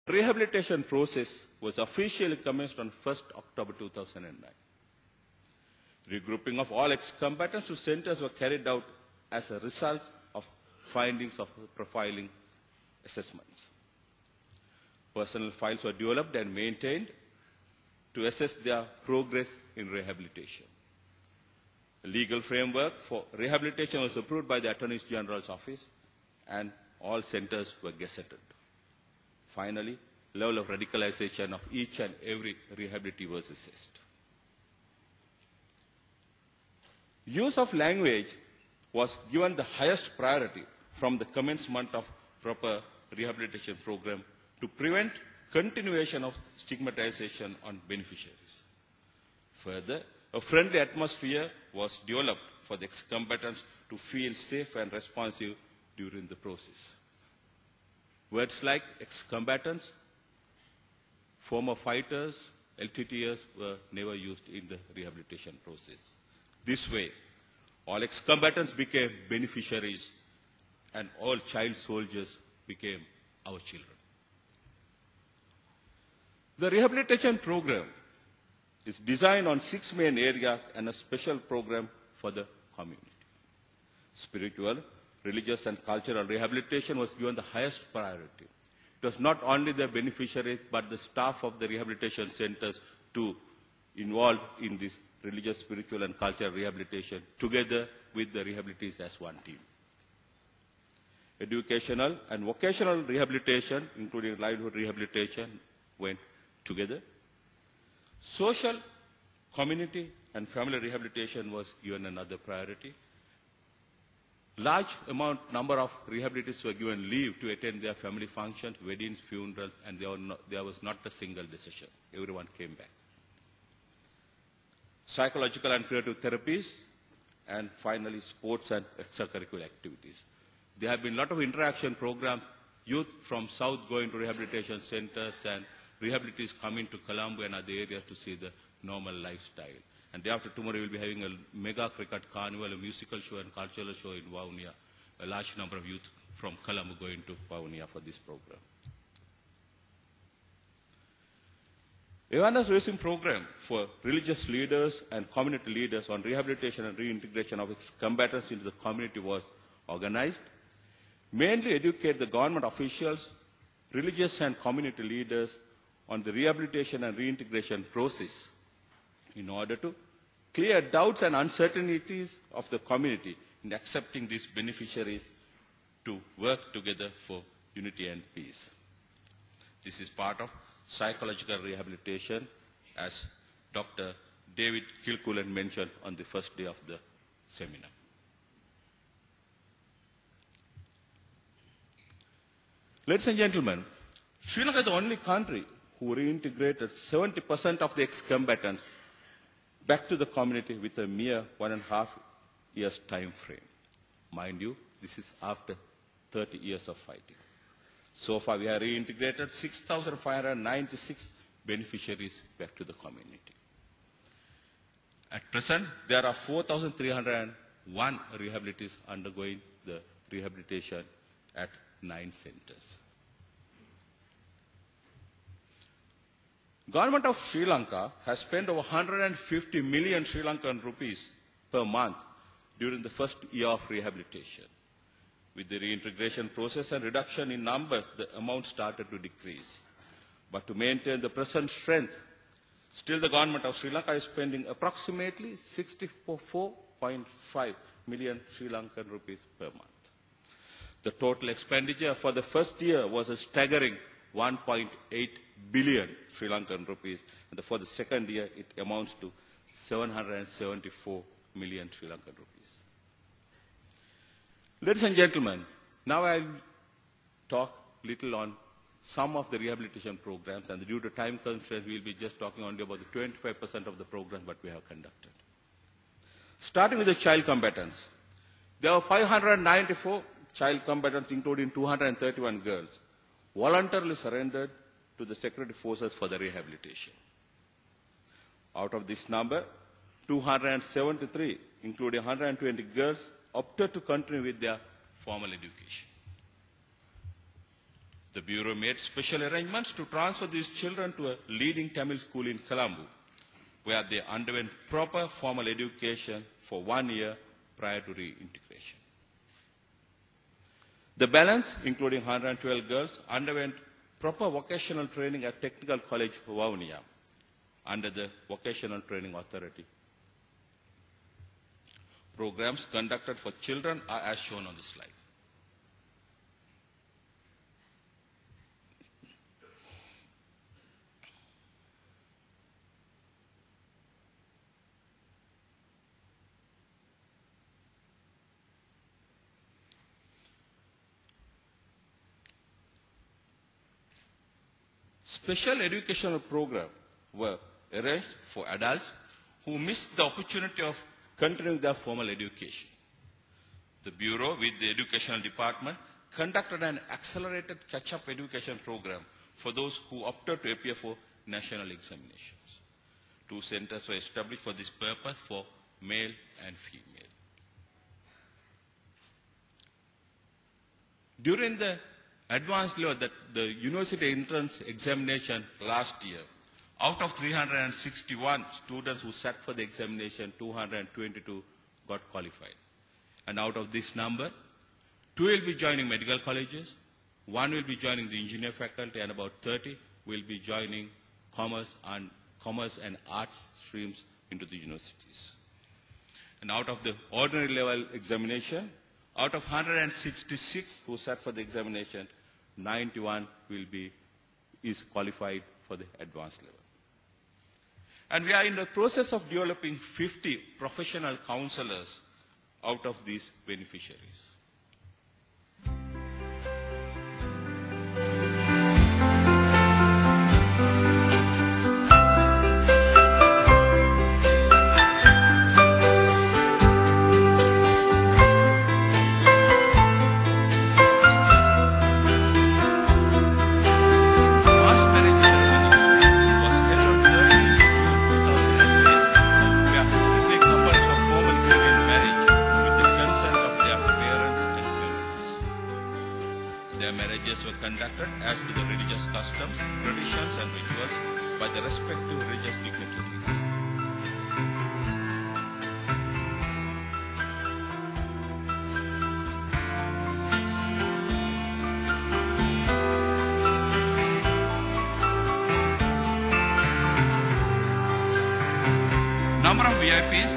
Rehabilitation process was officially commenced on 1st October 2009. Regrouping of all ex-combatants to centers were carried out as a result of findings of profiling assessments. Personal files were developed and maintained to assess their progress in rehabilitation. The legal framework for rehabilitation was approved by the Attorney General's office and all centers were gazetted. Finally, level of radicalization of each and every rehabilitee was assessed. Use of language was given the highest priority from the commencement of proper rehabilitation program to prevent continuation of stigmatization on beneficiaries. Further, a friendly atmosphere was developed for the ex-combatants to feel safe and responsive during the process. Words like ex-combatants, former fighters, LTTers were never used in the rehabilitation process. This way, all ex-combatants became beneficiaries and all child soldiers became our children. The rehabilitation program is designed on 6 main areas and a special program for the community. Spiritual, religious and cultural rehabilitation was given the highest priority. It was not only the beneficiaries but the staff of the rehabilitation centers too involved in this religious, spiritual and cultural rehabilitation together with the rehabilitees as one team. Educational and vocational rehabilitation, including livelihood rehabilitation, went together. Social, community and family rehabilitation was given another priority. Large number of rehabilitees were given leave to attend their family functions, weddings, funerals, and there was not a single decision. Everyone came back. Psychological and creative therapies, and finally sports and extracurricular activities. There have been a lot of interaction programs, youth from South going to rehabilitation centers and rehabilitees coming to Colombo and other areas to see the normal lifestyle. And day after tomorrow we will be having a mega cricket carnival, a musical show and cultural show in Vavuniya. A large number of youth from Colombo going to Vavuniya for this program. Awareness raising program for religious leaders and community leaders on rehabilitation and reintegration of ex-combatants into the community was organized. Mainly educate the government officials, religious and community leaders on the rehabilitation and reintegration process in order to clear doubts and uncertainties of the community in accepting these beneficiaries to work together for unity and peace. This is part of psychological rehabilitation, as Dr. David Kilcullen mentioned on the first day of the seminar. Ladies and gentlemen, Sri Lanka is the only country who reintegrated 70% of the ex-combatants back to the community with a mere 1.5 years time frame. Mind you, this is after 30 years of fighting. So far, we have reintegrated 6,596 beneficiaries back to the community. At present, there are 4,301 rehabilitees undergoing the rehabilitation at 9 centers. Government of Sri Lanka has spent over 150 million Sri Lankan rupees per month during the first year of rehabilitation. With the reintegration process and reduction in numbers, the amount started to decrease. But to maintain the present strength, still the government of Sri Lanka is spending approximately 64.5 million Sri Lankan rupees per month. The total expenditure for the first year was a staggering 1.8 billion Sri Lankan rupees, and for the second year it amounts to 774 million Sri Lankan rupees. Ladies and gentlemen, now I will talk little on some of the rehabilitation programs, and due to time constraints we will be just talking only about the 25% of the programs that we have conducted. Starting with the child combatants. There were 594 child combatants, including 231 girls, voluntarily surrendered to the security forces for the rehabilitation. Out of this number, 273, including 120 girls, opted to continue with their formal education. The Bureau made special arrangements to transfer these children to a leading Tamil school in Colombo, where they underwent proper formal education for 1 year prior to reintegration. The balance, including 112 girls, underwent proper vocational training at Technical College Vavuniya under the Vocational Training Authority. Programs conducted for children are as shown on the slide. Special educational programs were arranged for adults who missed the opportunity of continuing their formal education. The Bureau, with the Educational Department, conducted an accelerated catch-up education program for those who opted to appear for national examinations. 2 centers were established for this purpose for male and female. During the advanced level, the university entrance examination last year, out of 361 students who sat for the examination, 222 got qualified. And out of this number, 2 will be joining medical colleges, 1 will be joining the engineer faculty, and about 30 will be joining commerce and arts streams into the universities. And out of the ordinary level examination, out of 166 who sat for the examination, 91 is qualified for the advanced level. And we are in the process of developing 50 professional counselors out of these beneficiaries. Were conducted as per the religious customs, traditions and rituals by the respective religious dignitaries. Number of VIPs,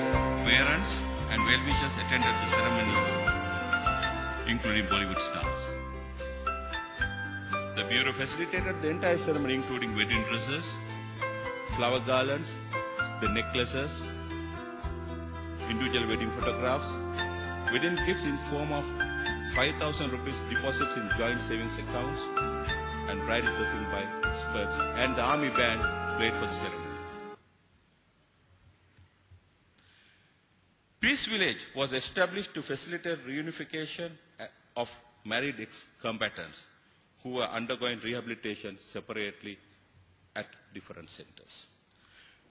parents and well-wishers attended the ceremony, including Bollywood stars. The Bureau facilitated the entire ceremony, including wedding dresses, flower garlands, the necklaces, individual wedding photographs, wedding gifts in form of 5,000 rupees deposits in joint savings accounts, and bridal dressing by experts, and the army band played for the ceremony. Peace Village was established to facilitate reunification of married ex-combatants who were undergoing rehabilitation separately at different centers.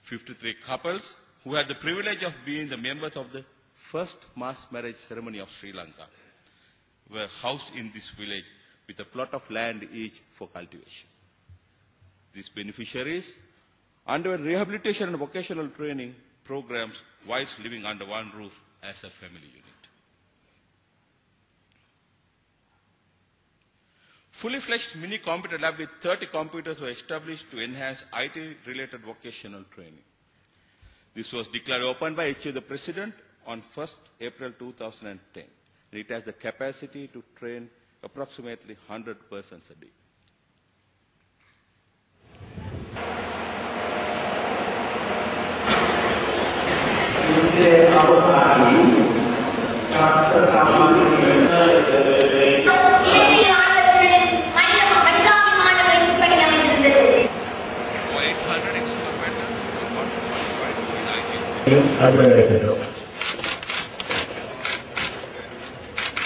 53 couples who had the privilege of being the members of the first mass marriage ceremony of Sri Lanka were housed in this village with a plot of land each for cultivation. These beneficiaries underwent rehabilitation and vocational training programs whilst living under one roof as a family unit. Fully fledged mini computer lab with 30 computers were established to enhance IT-related vocational training. This was declared open by HA the President on 1st April 2010. It has the capacity to train approximately 100 persons a day. Gracias.